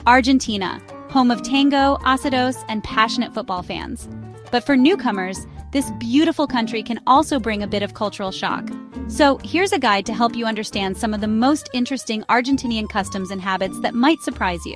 Argentina, home of tango, asados, and passionate football fans. But for newcomers, this beautiful country can also bring a bit of cultural shock. So here's a guide to help you understand some of the most interesting Argentinian customs and habits that might surprise you.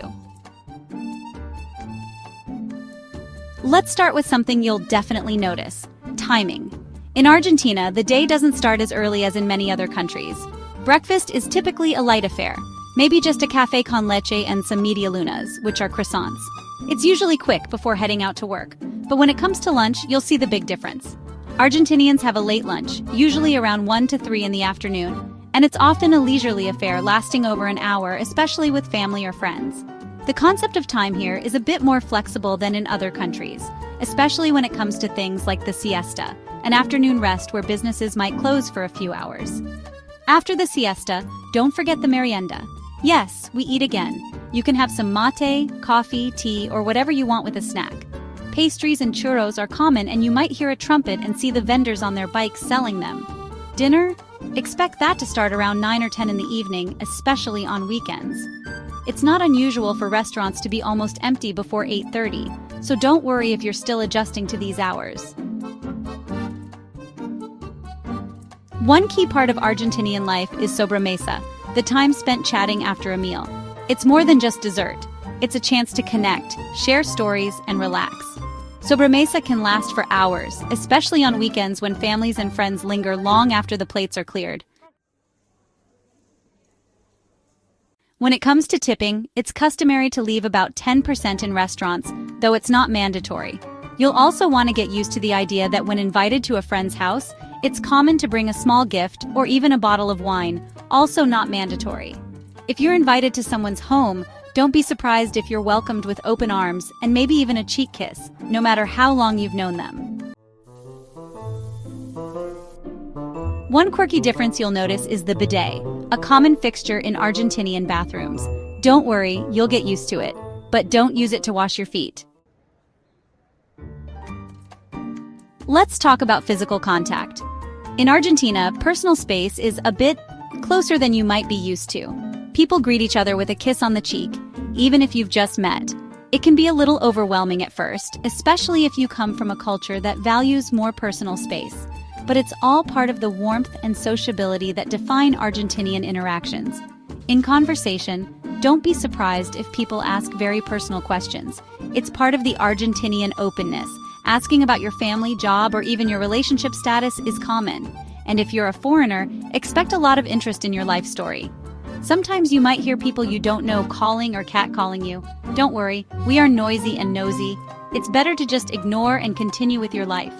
Let's start with something you'll definitely notice: timing. In Argentina, the day doesn't start as early as in many other countries. Breakfast is typically a light affair, maybe just a café con leche and some media lunas, which are croissants. It's usually quick before heading out to work, but when it comes to lunch, you'll see the big difference. Argentinians have a late lunch, usually around 1 to 3 in the afternoon, and it's often a leisurely affair lasting over an hour, especially with family or friends. The concept of time here is a bit more flexible than in other countries, especially when it comes to things like the siesta, an afternoon rest where businesses might close for a few hours. After the siesta, don't forget the merienda. Yes, we eat again. You can have some mate, coffee, tea, or whatever you want with a snack. Pastries and churros are common, and you might hear a trumpet and see the vendors on their bikes selling them. Dinner? Expect that to start around 9 or 10 in the evening, especially on weekends. It's not unusual for restaurants to be almost empty before 8:30, so don't worry if you're still adjusting to these hours. One key part of Argentinian life is sobremesa, the time spent chatting after a meal. It's more than just dessert. It's a chance to connect, share stories, and relax. Sobremesa can last for hours, especially on weekends when families and friends linger long after the plates are cleared. When it comes to tipping, it's customary to leave about 10% in restaurants, though it's not mandatory. You'll also want to get used to the idea that when invited to a friend's house, it's common to bring a small gift or even a bottle of wine, also not mandatory. If you're invited to someone's home, don't be surprised if you're welcomed with open arms and maybe even a cheek kiss, no matter how long you've known them. One quirky difference you'll notice is the bidet, a common fixture in Argentinian bathrooms. Don't worry, you'll get used to it, but don't use it to wash your feet. Let's talk about physical contact. In Argentina, personal space is a bit closer than you might be used to. People greet each other with a kiss on the cheek, even if you've just met. It can be a little overwhelming at first, especially if you come from a culture that values more personal space. But it's all part of the warmth and sociability that define Argentinian interactions. In conversation, don't be surprised if people ask very personal questions. It's part of the Argentinian openness. Asking about your family, job, or even your relationship status is common. And if you're a foreigner, expect a lot of interest in your life story. Sometimes you might hear people you don't know calling or catcalling you. Don't worry, we are noisy and nosy. It's better to just ignore and continue with your life.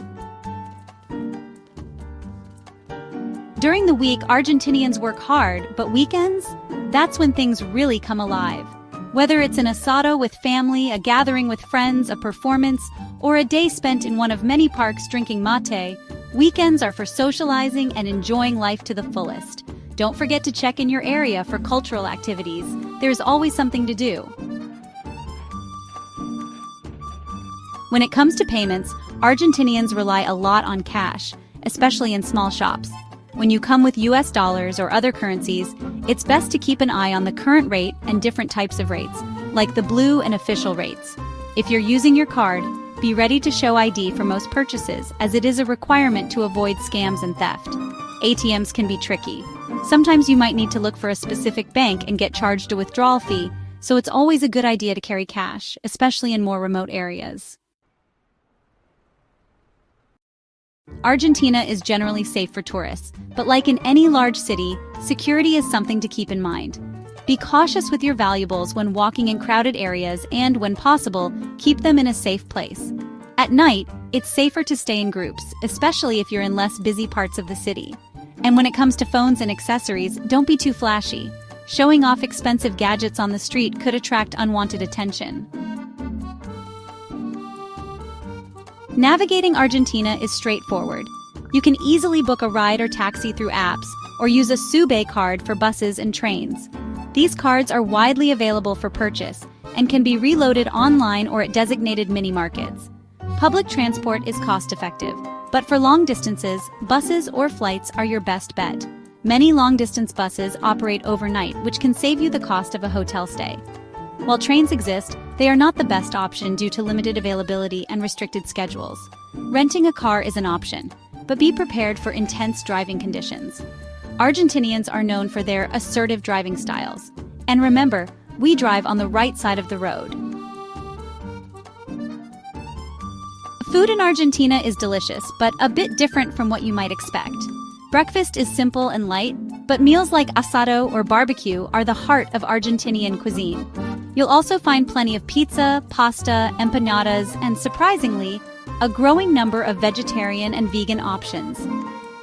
During the week, Argentinians work hard, but weekends? That's when things really come alive. Whether it's an asado with family, a gathering with friends, a performance, or a day spent in one of many parks drinking mate, weekends are for socializing and enjoying life to the fullest. Don't forget to check in your area for cultural activities. There's always something to do. When it comes to payments, Argentinians rely a lot on cash, especially in small shops. When you come with US dollars or other currencies, it's best to keep an eye on the current rate and different types of rates, like the blue and official rates. If you're using your card, be ready to show ID for most purchases, as it is a requirement to avoid scams and theft. ATMs can be tricky. Sometimes you might need to look for a specific bank and get charged a withdrawal fee, so it's always a good idea to carry cash, especially in more remote areas. Argentina is generally safe for tourists, but like in any large city, security is something to keep in mind. Be cautious with your valuables when walking in crowded areas and, when possible, keep them in a safe place. At night, it's safer to stay in groups, especially if you're in less busy parts of the city. And when it comes to phones and accessories, don't be too flashy. Showing off expensive gadgets on the street could attract unwanted attention. Navigating Argentina is straightforward. You can easily book a ride or taxi through apps, or use a SUBE card for buses and trains. These cards are widely available for purchase and can be reloaded online or at designated mini-markets. Public transport is cost-effective, but for long distances, buses or flights are your best bet. Many long-distance buses operate overnight, which can save you the cost of a hotel stay. While trains exist, they are not the best option due to limited availability and restricted schedules. Renting a car is an option, but be prepared for intense driving conditions. Argentinians are known for their assertive driving styles. And remember, we drive on the right side of the road. Food in Argentina is delicious, but a bit different from what you might expect. Breakfast is simple and light, but meals like asado or barbecue are the heart of Argentinian cuisine. You'll also find plenty of pizza, pasta, empanadas, and surprisingly, a growing number of vegetarian and vegan options.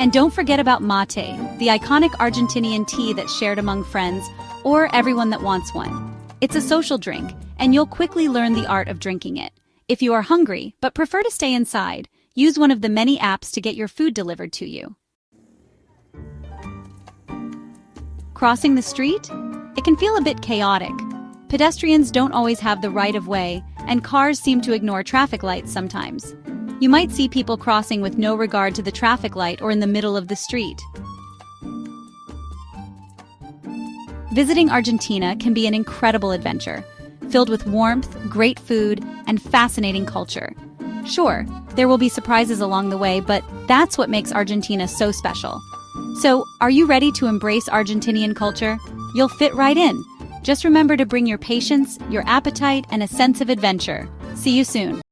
And don't forget about mate, the iconic Argentinian tea that's shared among friends or everyone that wants one. It's a social drink, and you'll quickly learn the art of drinking it. If you are hungry but prefer to stay inside, use one of the many apps to get your food delivered to you. Crossing the street? It can feel a bit chaotic. Pedestrians don't always have the right of way, and cars seem to ignore traffic lights sometimes. You might see people crossing with no regard to the traffic light or in the middle of the street. Visiting Argentina can be an incredible adventure, filled with warmth, great food, and fascinating culture. Sure, there will be surprises along the way, but that's what makes Argentina so special. So, are you ready to embrace Argentinian culture? You'll fit right in. Just remember to bring your patience, your appetite, and a sense of adventure. See you soon.